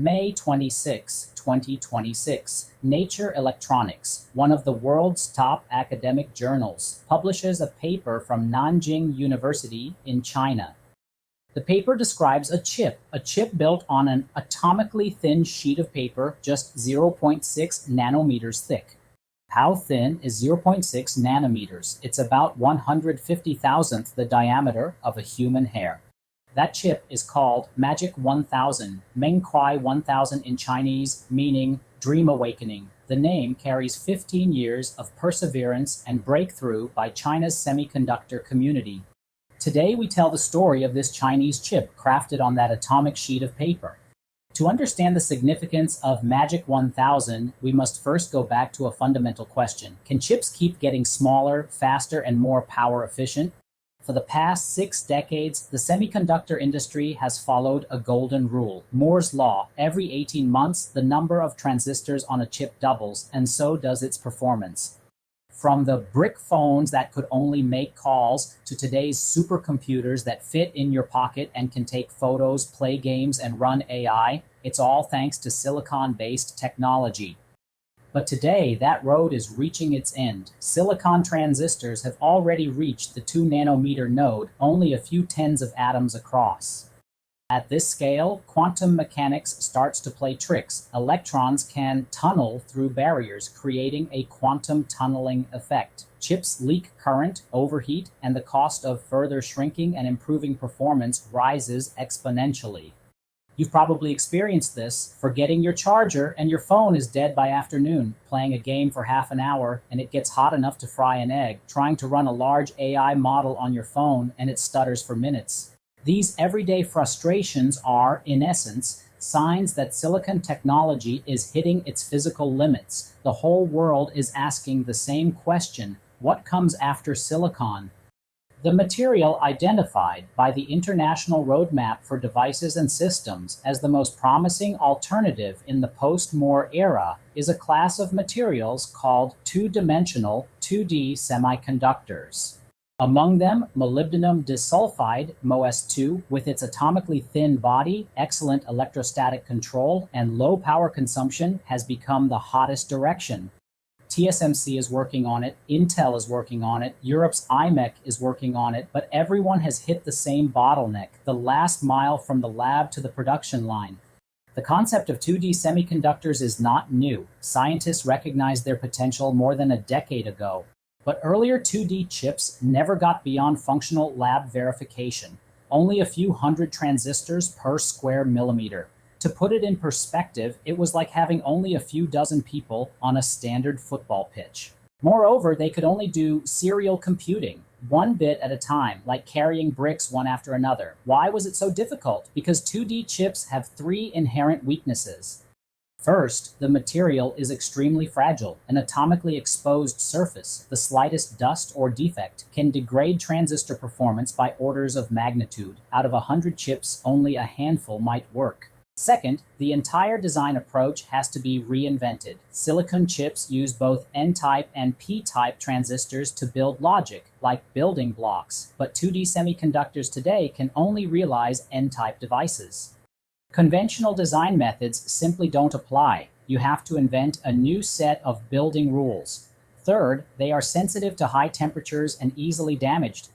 May 26, 2026, Nature Electronics, one of the world's top academic journals, publishes a paper from Nanjing University in China. The paper describes a chip built on an atomically thin sheet of paper just 0.6 nanometers thick. How thin is 0.6 nanometers? It's about 150,000th the diameter of a human hair. That chip is called Magic 1000, Mengkuai 1000 in Chinese, meaning dream awakening. The name carries 15 years of perseverance and breakthrough by China's semiconductor community. Today we tell the story of this Chinese chip crafted on that atomic sheet of paper. To understand the significance of Magic 1000, we must first go back to a fundamental question. Can chips keep getting smaller, faster, and more power efficient? For the past 6 decades, the semiconductor industry has followed a golden rule, Moore's law. Every 18 months, the number of transistors on a chip doubles, and so does its performance. From the brick phones that could only make calls to today's supercomputers that fit in your pocket and can take photos, play games, and run AI, it's all thanks to silicon-based technology. But today, that road is reaching its end. Silicon transistors have already reached the 2 nanometer node, only a few tens of atoms across. At this scale, quantum mechanics starts to play tricks. Electrons can tunnel through barriers, creating a quantum tunneling effect. Chips leak current, overheat, and the cost of further shrinking and improving performance rises exponentially. You've probably experienced this, forgetting your charger and your phone is dead by afternoon, playing a game for half an hour and it gets hot enough to fry an egg, trying to run a large AI model on your phone and it stutters for minutes. These everyday frustrations are, in essence, signs that silicon technology is hitting its physical limits. The whole world is asking the same question: what comes after silicon? The material identified by the International Roadmap for Devices and Systems as the most promising alternative in the post-Moore era is a class of materials called two-dimensional 2D semiconductors. Among them, molybdenum disulfide, MoS₂, with its atomically thin body, excellent electrostatic control, and low power consumption, has become the hottest direction. TSMC is working on it, Intel is working on it, Europe's IMEC is working on it, but everyone has hit the same bottleneck, the last mile from the lab to the production line. The concept of 2D semiconductors is not new. Scientists recognized their potential more than a decade ago. But earlier 2D chips never got beyond functional lab verification, only a few hundred transistors per square millimeter. To put it in perspective, it was like having only a few dozen people on a standard football pitch. Moreover, they could only do serial computing, one bit at a time, like carrying bricks one after another. Why was it so difficult? Because 2D chips have 3 inherent weaknesses. First, the material is extremely fragile. An atomically exposed surface, the slightest dust or defect, can degrade transistor performance by orders of magnitude. Out of 100 chips, only a handful might work. Second, the entire design approach has to be reinvented. Silicon chips use both N-type and P-type transistors to build logic, like building blocks, but 2D semiconductors today can only realize N-type devices. Conventional design methods simply don't apply. You have to invent a new set of building rules. Third, they are sensitive to high temperatures and easily damaged.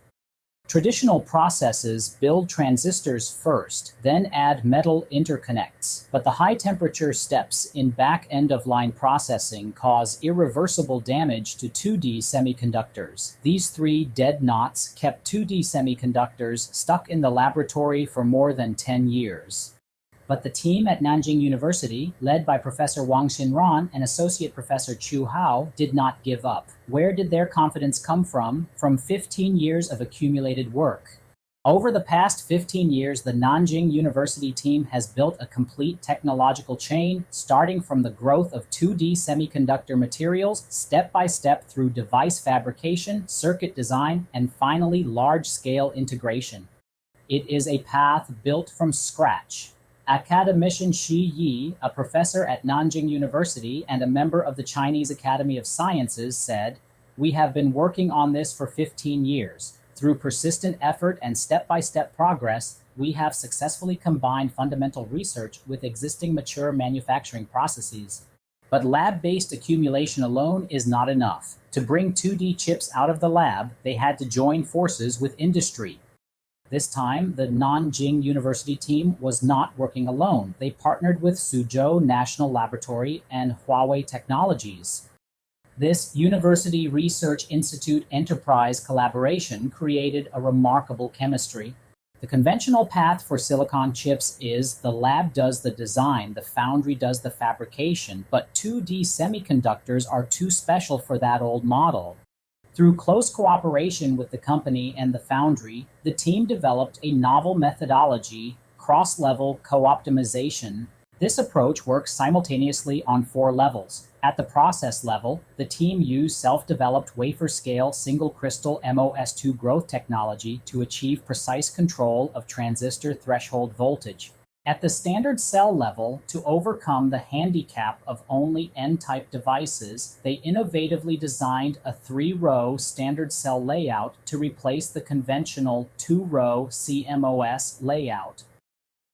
Traditional processes build transistors first, then add metal interconnects. But the high temperature steps in back end of line processing cause irreversible damage to 2D semiconductors. These 3 dead knots kept 2D semiconductors stuck in the laboratory for more than 10 years. But the team at Nanjing University, led by Professor Wang Xinran and Associate Professor Qiu Hao, did not give up. Where did their confidence come from? From 15 years of accumulated work. Over the past 15 years, the Nanjing University team has built a complete technological chain, starting from the growth of 2D semiconductor materials, step by step through device fabrication, circuit design, and finally large-scale integration. It is a path built from scratch. Academician Shi Yi, a professor at Nanjing University and a member of the Chinese Academy of Sciences, said, "We have been working on this for 15 years. Through persistent effort and step-by-step progress, we have successfully combined fundamental research with existing mature manufacturing processes. But lab-based accumulation alone is not enough. To bring 2D chips out of the lab, they had to join forces with industry. This time, the Nanjing University team was not working alone. They partnered with Suzhou National Laboratory and Huawei Technologies. This University Research Institute enterprise collaboration created a remarkable chemistry. The conventional path for silicon chips is the lab does the design, the foundry does the fabrication, but 2D semiconductors are too special for that old model. Through close cooperation with the company and the foundry, the team developed a novel methodology, cross-level co-optimization. This approach works simultaneously on 4 levels. At the process level, the team used self-developed wafer-scale single-crystal MoS₂ growth technology to achieve precise control of transistor threshold voltage. At the standard cell level, to overcome the handicap of only N-type devices, they innovatively designed a 3-row standard cell layout to replace the conventional 2-row CMOS layout.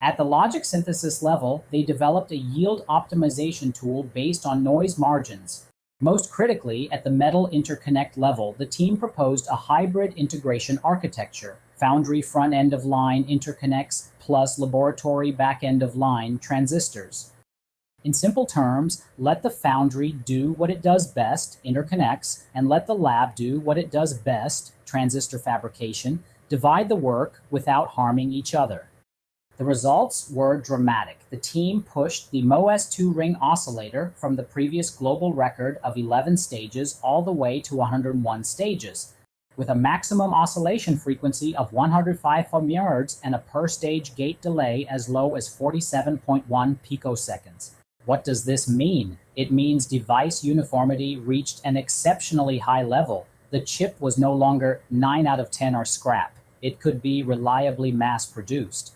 At the logic synthesis level, they developed a yield optimization tool based on noise margins. Most critically, at the metal interconnect level, the team proposed a hybrid integration architecture, foundry front-end-of-line interconnects plus laboratory back-end-of-line transistors. In simple terms, let the foundry do what it does best, interconnects, and let the lab do what it does best, transistor fabrication, divide the work without harming each other. The results were dramatic. The team pushed the MoS₂ ring oscillator from the previous global record of 11 stages all the way to 101 stages, with a maximum oscillation frequency of 105 femtofards and a per-stage gate delay as low as 47.1 picoseconds. What does this mean? It means device uniformity reached an exceptionally high level. The chip was no longer 9 out of 10 are scrap. It could be reliably mass-produced.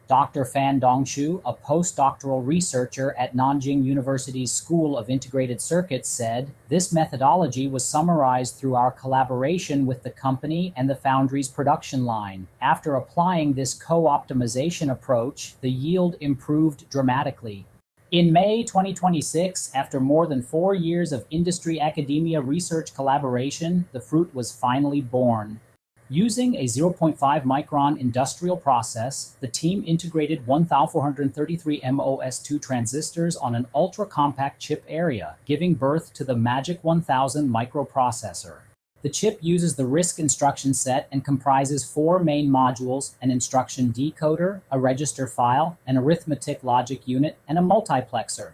Dr. Fan Dongshu, a postdoctoral researcher at Nanjing University's School of Integrated Circuits, said, "This methodology was summarized through our collaboration with the company and the foundry's production line. After applying this co-optimization approach, the yield improved dramatically." In May 2026, after more than 4 years of industry-academia research collaboration, the fruit was finally born. Using a 0.5 micron industrial process, the team integrated 1,433 MoS₂ transistors on an ultra-compact chip area, giving birth to the Magic 1000 microprocessor. The chip uses the RISC instruction set and comprises 4 main modules: an instruction decoder, a register file, an arithmetic logic unit, and a multiplexer.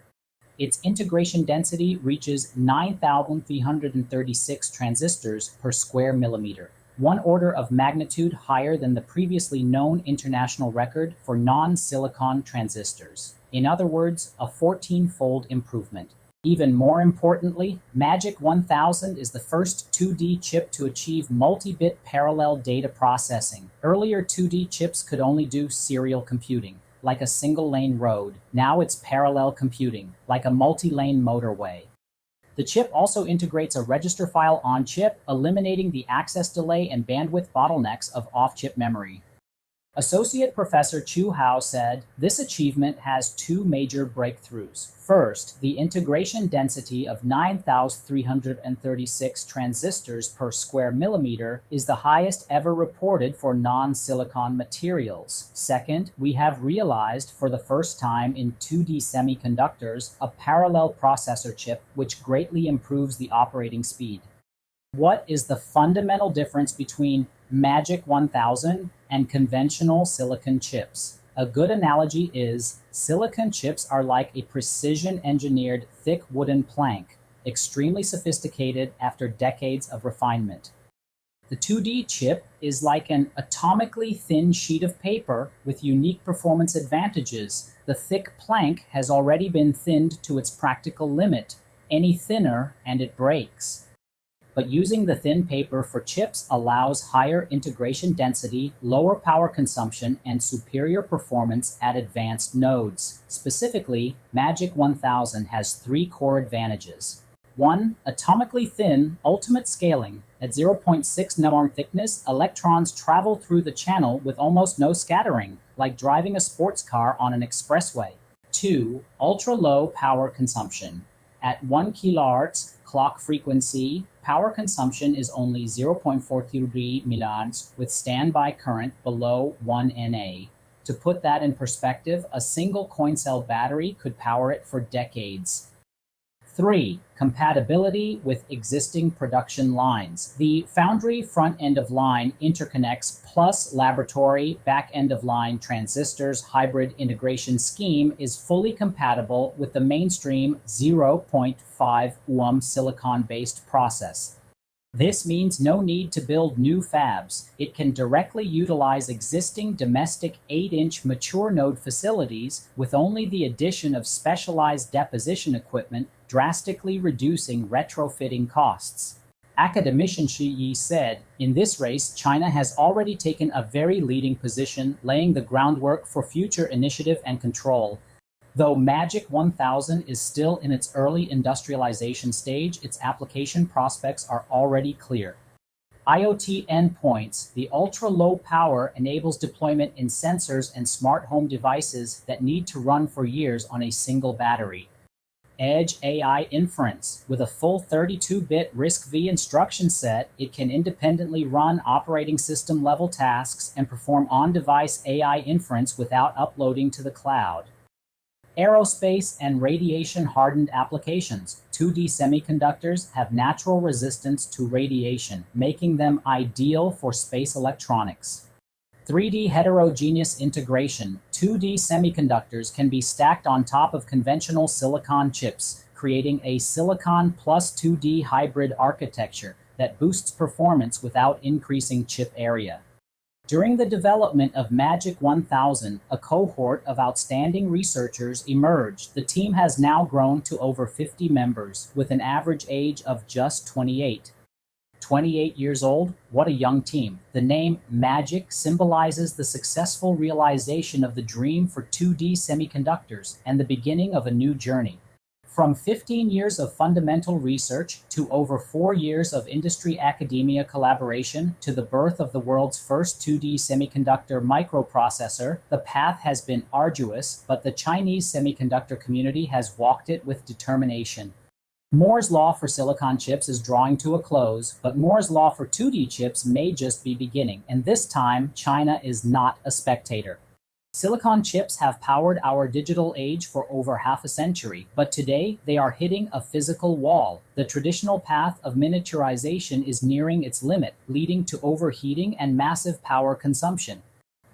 Its integration density reaches 9,336 transistors per square millimeter, 1 order of magnitude higher than the previously known international record for non-silicon transistors. In other words, a 14-fold improvement. Even more importantly, Magic 1000 is the first 2D chip to achieve multi-bit parallel data processing. Earlier 2D chips could only do serial computing, like a single-lane road. Now it's parallel computing, like a multi-lane motorway. The chip also integrates a register file on chip, eliminating the access delay and bandwidth bottlenecks of off-chip memory. Associate Professor Qiu Hao said, "This achievement has 2 major breakthroughs. First, the integration density of 9,336 transistors per square millimeter is the highest ever reported for non-silicon materials. Second, we have realized for the first time in 2D semiconductors a parallel processor chip which greatly improves the operating speed." What is the fundamental difference between Magic 1000 and conventional silicon chips? A good analogy is silicon chips are like a precision-engineered thick wooden plank, extremely sophisticated after decades of refinement. The 2D chip is like an atomically thin sheet of paper with unique performance advantages. The thick plank has already been thinned to its practical limit. Any thinner and it breaks. But using the thin paper for chips allows higher integration density, lower power consumption, and superior performance at advanced nodes. Specifically, Magic 1000 has 3 core advantages. 1. Atomically thin, ultimate scaling. At 0.6 nanometer thickness, electrons travel through the channel with almost no scattering. like driving a sports car on an expressway. 2. Ultra-low power consumption. At 1 kHz clock frequency, power consumption is only 0.43 milliamps with standby current below 1 Na. To put that in perspective, a single coin cell battery could power it for decades. 3. Compatibility with existing production lines. The foundry front-end of line interconnects plus laboratory back-end of line transistors hybrid integration scheme is fully compatible with the mainstream 0.5 ohm silicon-based process. This means no need to build new fabs. It can directly utilize existing domestic 8-inch mature node facilities with only the addition of specialized deposition equipment, drastically reducing retrofitting costs. Academician Shi Yi said, "In this race, China has already taken a very leading position, laying the groundwork for future initiative and control." Though Magic 1000 is still in its early industrialization stage, its application prospects are already clear. IoT endpoints. The ultra-low power enables deployment in sensors and smart home devices that need to run for years on a single battery. Edge AI inference. With a full 32-bit RISC-V instruction set, it can independently run operating system level tasks and perform on-device AI inference without uploading to the cloud. Aerospace and radiation-hardened applications. 2D semiconductors have natural resistance to radiation, making them ideal for space electronics. 3D heterogeneous integration. 2D semiconductors can be stacked on top of conventional silicon chips, creating a silicon plus 2D hybrid architecture that boosts performance without increasing chip area. During the development of Magic 1000, a cohort of outstanding researchers emerged. The team has now grown to over 50 members, with an average age of just 28. 28 years old? What a young team. The name Magic symbolizes the successful realization of the dream for 2D semiconductors and the beginning of a new journey. From 15 years of fundamental research to over 4 years of industry-academia collaboration to the birth of the world's first 2D semiconductor microprocessor, the path has been arduous, but the Chinese semiconductor community has walked it with determination. Moore's law for silicon chips is drawing to a close, but Moore's law for 2D chips may just be beginning, and this time, China is not a spectator. Silicon chips have powered our digital age for over half a century, but today they are hitting a physical wall. The traditional path of miniaturization is nearing its limit, leading to overheating and massive power consumption.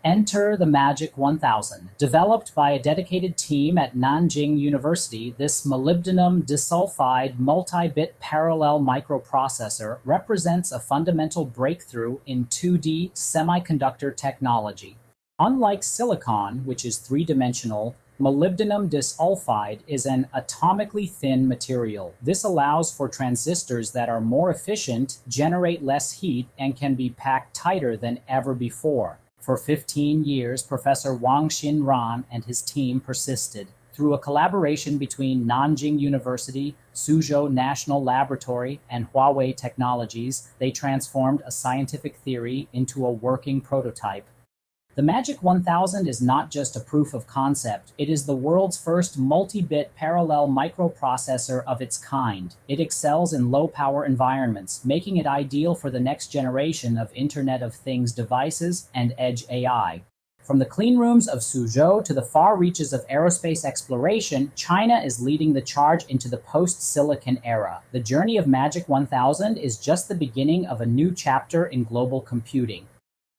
Enter the Magic 1000. Developed by a dedicated team at Nanjing University, this molybdenum disulfide multi-bit parallel microprocessor represents a fundamental breakthrough in 2D semiconductor technology. Unlike silicon, which is three-dimensional, molybdenum disulfide is an atomically thin material. This allows for transistors that are more efficient, generate less heat, and can be packed tighter than ever before. For 15 years, Professor Wang Xinran and his team persisted. Through a collaboration between Nanjing University, Suzhou National Laboratory, and Huawei Technologies, they transformed a scientific theory into a working prototype. The Magic 1000 is not just a proof of concept, it is the world's first multi-bit parallel microprocessor of its kind. It excels in low-power environments, making it ideal for the next generation of Internet of Things devices and edge AI. From the clean rooms of Suzhou to the far reaches of aerospace exploration, China is leading the charge into the post-silicon era. The journey of Magic 1000 is just the beginning of a new chapter in global computing.